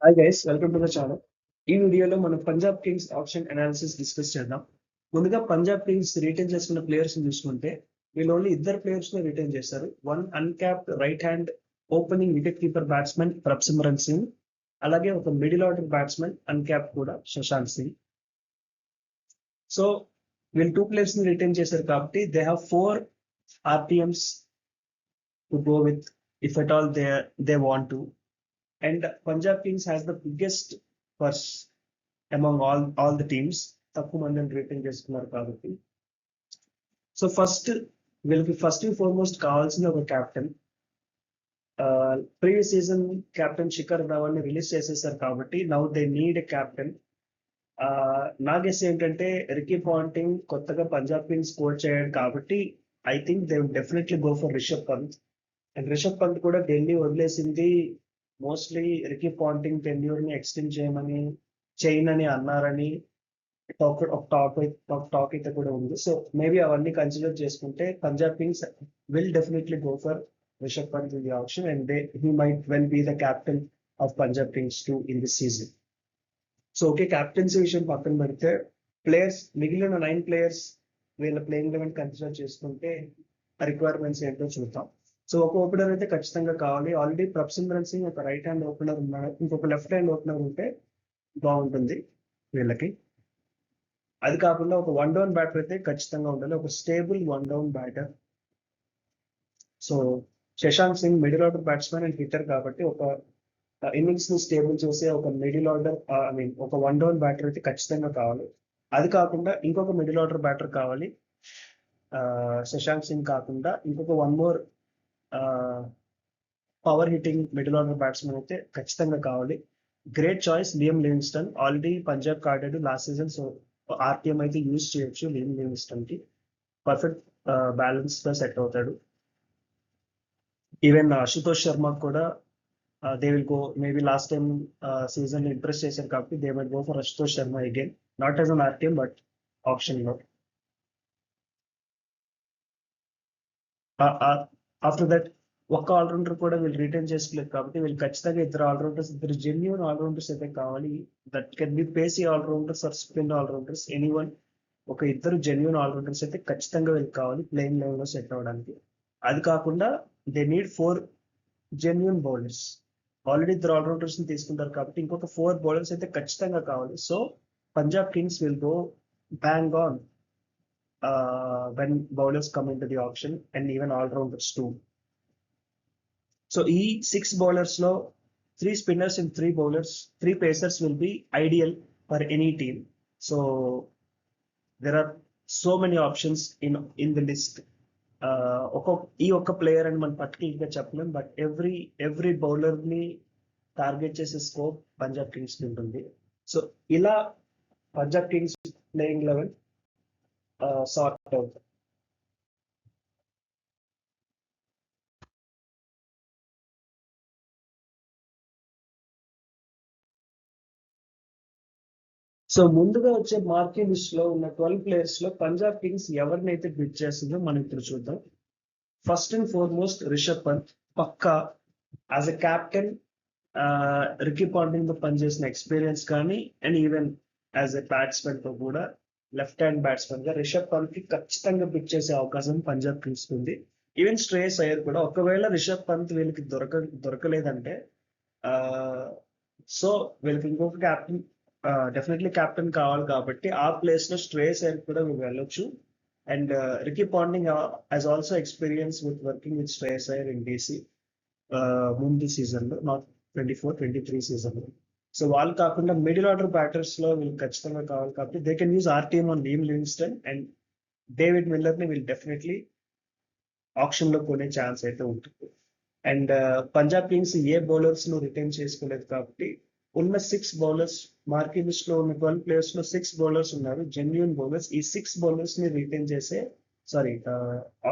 Hi guys, welcome to the channel. ఈ వీడియోలో మనం Punjab kings auction analysis discuss చేద్దాం. ముందుగా పంజాబ్ కింగ్స్ రిటైన్ చేసుకున్న ప్లేయర్స్ చూసుకుంటే వీళ్ళు ఓన్లీ ఇద్దరు ప్లేయర్స్ ని రిటైన్ చేశారు. One uncapped right hand opening wicket keeper batsman Prabhsimran Singh, అలాగే ఒక మిడిల్ ఆర్డర్ బ్యాట్స్మెన్ అన్క్యాప్ కూడా శశాంక్ సింగ్. సో వీళ్ళు టూ ప్లేయర్స్ ని రిటైన్ చేశారు కాబట్టి they have 4 RTMs to go with if at all they want to. And Punjab Kings has the biggest purse among all the teams. తక్కువ మందిని retain చేసుకున్నారు కాబట్టి. So వీళ్ళకి ఫస్ట్ అండ్ ఫార్మోస్ట్ కావాల్సిన ఒక captain. Previous season captain Shikhar Dhawan ని release చేసేసారు కాబట్టి now they need a captain. నా గెస్ ఏంటంటే రికీ పాంటింగ్ కొత్తగా పంజాబ్ కింగ్స్ కోచ్ అయ్యాడు కాబట్టి I think they would definitely go for Rishabh Pant. And Rishabh Pant కూడా ఢిల్లీ వదిలేసింది మోస్ట్లీ రికీ పాంటింగ్ టెన్యూర్ ని ఎక్స్టెండ్ చేయనని అన్నారని టాక్ అయితే కూడా ఉంది. సో మేబీ అవన్నీ కన్సిడర్ చేసుకుంటే Punjab Kings will definitely go for Rishabh Pant in the option and he might well be the captain of Punjab Kings too in this season. So okay, captaincy విషయం పక్కన పెడితే ప్లేయర్స్ మిగిలిన 9 ప్లేయర్స్ వీళ్ళ ప్లేయింగ్ లెవెన్ కన్సిడర్ చేసుకుంటే requirements ఏంటో చూద్దాం. So ఒక opener అయితే ఖచ్చితంగా కావాలి. ఆల్రెడీ ప్రభ్సిమరన్ సింగ్ ఒక రైట్ హ్యాండ్ ఓపెనర్ ఉన్నాడు, ఇంకొక లెఫ్ట్ హ్యాండ్ ఓపెనర్ ఉంటే బాగుంటుంది వీళ్ళకి. అది కాకుండా ఒక వన్ డౌన్ బ్యాటర్ అయితే ఖచ్చితంగా ఉండాలి, ఒక stable one down batter. So Shashank Singh middle order batsmen and hitter కాబట్టి ఒక ఇన్నింగ్స్ ని స్టేబుల్ చేసే ఒక మిడిల్ ఆర్డర్ ఒక వన్ డౌన్ బ్యాటర్ అయితే ఖచ్చితంగా కావాలి. అది కాకుండా ఇంకొక మిడిల్ ఆర్డర్ బ్యాటర్ కావాలి. శశాంక్ సింగ్ కాకుండా ఇంకొక one more power hitting middle order batsmen అయితే ఖచ్చితంగా కావాలి. Great choice Liam Livingstone. Already Punjab ఆడాడు లాస్ట్ సీజన్, సో ఆర్టీఎం అయితే యూజ్ చేయొచ్చు లియం లివింగ్స్టన్ కి. పర్ఫెక్ట్ బ్యాలెన్స్ గా సెట్ అవుతాడు. ఈవెన్ అశుతోష్ శర్మ కూడా they will go, maybe last time season impress చేశారు కాబట్టి they will go for Ashutosh Sharma again, not as an RTM but option లో. ఆఫ్టర్ దట్ ఒక్క ఆల్రౌండర్ కూడా వీళ్ళు రిటైన్ చేసుకోలేదు కాబట్టి వీళ్ళు ఖచ్చితంగా ఇద్దరు జెన్యూన్ ఆల్రౌండర్స్ అయితే కావాలి. That can be pacy allrounders or spin allrounders, anyone. ఒక ఇద్దరు జెన్యూన్ ఆల్రౌండర్స్ అయితే ఖచ్చితంగా వీళ్ళకి కావాలి ప్లేయింగ్ లెవెల్ లో సెట్ అవ్వడానికి. అది కాకుండా they need 4 genuine bowlers. Already ఇద్దరు ఆల్రౌండర్స్ ని తీసుకుంటారు కాబట్టి ఇంకొక 4 బౌలర్స్ అయితే ఖచ్చితంగా కావాలి. So Punjab Kings will go bang on when bowlers come into the auction and even all-rounders too. So ఈ 6 bowlers లో 3 spinners and 3 bowlers, 3 pacers will be ideal for any team. So there are so many options in the list. ఈ ఒక్క player అని మనం particular గా చెప్పలేం, but every bowler ని target చేసే స్కోప్ పంజాబ్ కింగ్స్ కి ఉంటుంది. సో ఇలా Punjab Kings playing level sort అవుతుంది. సో ముందుగా వచ్చే మార్కింగ్ లిస్ట్ లో ఉన్న 12 ప్లేయర్స్ లో పంజాబ్ కింగ్స్ ఎవరినైతే బిడ్ చేస్తుందో మనం ఇప్పుడు చూద్దాం. First and foremost Rishabh Pant పక్కా as a captain. Ricky Ponting తో పనిచేసిన ఎక్స్పీరియన్స్ కానీ and even as a batsmen తో కూడా లెఫ్ట్ హ్యాండ్ బ్యాట్స్మెన్ గా రిషబ్ పంత్ కి ఖచ్చితంగా బిడ్ చేసే అవకాశం పంజాబ్ కింగ్స్ ఉంది. ఈవెన్ శ్రేయస్ అయ్యర్ కూడా, ఒకవేళ రిషబ్ పంత్ వీళ్ళకి దొరకలేదంటే సో వీళ్ళకి ఇంకొక క్యాప్టెన్ డెఫినెట్లీ క్యాప్టెన్ కావాలి కాబట్టి ఆ ప్లేస్ లో శ్రేయస్ అయ్యర్ కూడా వీళ్ళు వెళ్ళొచ్చు. And Ricky Ponting has also experience with working with Shreyas Iyer in DC ముందు సీజన్ లో, నాట్ 24-23 సీజన్ లో. సో వాళ్ళు కాకుండా మిడిల్ ఆర్డర్ బ్యాటర్స్ లో వీళ్ళు ఖచ్చితంగా కావాలి కాబట్టి they can use RTM on Liam Livingstone and David Miller ని వీళ్ళు డెఫినెట్లీ ఆప్షన్ లో కొనే ఛాన్స్ అయితే ఉంటుంది. అండ్ పంజాబ్ కింగ్స్ ఏ బౌలర్స్ ను రిటైన్ చేసుకోలేదు కాబట్టి ఉన్న 6 బౌలర్స్ మార్కింగ్ లిస్ట్ లో ఉన్న 12 ప్లేయర్స్ లో 6 బౌలర్స్ ఉన్నారు జెన్యూన్ బౌలర్స్. ఈ 6 బౌలర్స్ ని రిటైన్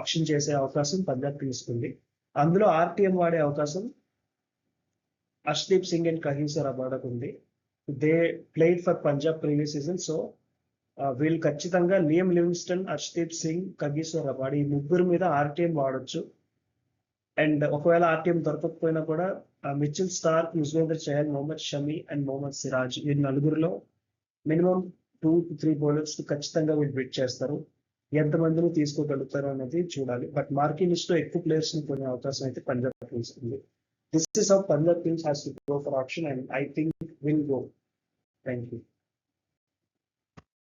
ఆప్షన్ చేసే అవకాశం పంజాబ్ కింగ్స్ ఉంది. అందులో ఆర్టీఎం వాడే అవకాశం అర్షదీప్ సింగ్ అండ్ కహీసర్ అబాడకు ఉంది. They played for Punjab previous season. So వీళ్ళు ఖచ్చితంగా Liam Livingstone, Arshdeep Singh, Kagiso Rabada ఈ ముగ్గురు మీద ఆర్టీఎం వాడొచ్చు. అండ్ ఒకవేళ ఆర్టీఎం దొరకకపోయినా కూడా Mitchell Starc, Yuzvendra Chahal, Mohammed Shami and Mohammed Siraj ఈ నలుగురిలో మినిమం 2 to 3 బౌలర్స్ ఖచ్చితంగా వీళ్ళు బిట్ చేస్తారు. ఎంతమందిని తీసుకోగలుగుతారు అనేది చూడాలి. బట్ మార్కింగ్ లిస్ట్ లో ఎక్కువ ప్లేయర్స్ ని కొనే అవకాశం అయితే పంజాబ్ కింగ్స్ ఉంది. This is how Punjab Kings has to go for option and I think will go. Thank you.